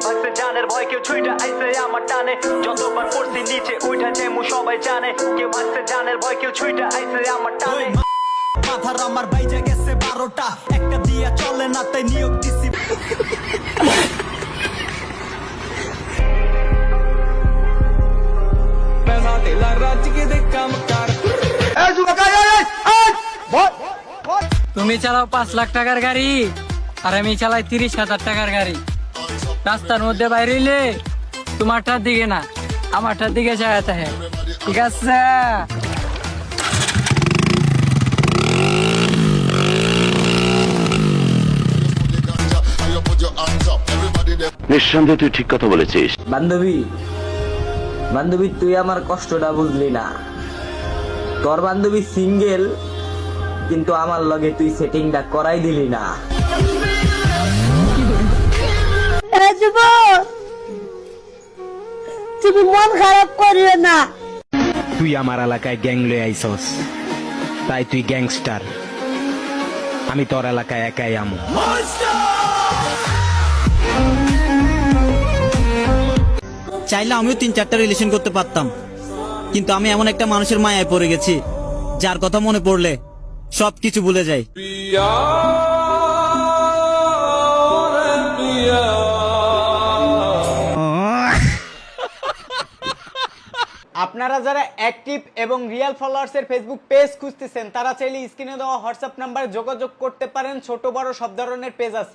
ভাগছে জানের ভয় কেউ ছুইটা আইছে আমার টানে যতবার পড়ছি নিচে ওইটা যেমু সবাই জানে কেউ ভাগছে জানের ভয় কেউ ছুইটা আইছে আমার টানে মাথার আমার বাইজে গেছে 12টা একটা দিয়া চলে না তাই নিয়োগ দিছি তুমি চালাও 5 লাখ টাকার গাড়ি আর আমি চালাই 30,000 টাকার গাড়ি রাস্তার মধ্যে বাইরে হইলে তোমারটার দিকে না আমারটার দিকে চাইতে হয় ঠিক আছে নিঃসন্দেহে তুই ঠিক কথা বলেছিস। বান্ধবী বান্ধবী তুই আমার কষ্টটা বুঝলি না তোর বান্ধবী সিঙ্গেল কিন্তু আমার লগে তুই সেটিংটা করাই দিলি না তুমি মন খারাপ করিও না তুই আমার এলাকায় গ্যাং লয়ে আইছস তাই তুই গ্যাংস্টার আমি তোর এলাকায় একাই আমু চাইলে আমিও 3-4টা রিলেশন করতে পারতাম কিন্তু আমি এমন একটা মানুষের মায়ায় পড়ে গেছি যার কথা মনে পড়লে সবকিছু ভুলে যাই আপনারা যারা অ্যাক্টিভ এবং রিয়েল ফলোয়ার্সের ফেসবুক পেজ খুঁজতেছেন তারা চাইলে স্ক্রিনে দেওয়া হোয়াটসঅ্যাপ নাম্বারে যোগাযোগ করতে পারেন ছোট বড় সব ধরনের পেজ আছে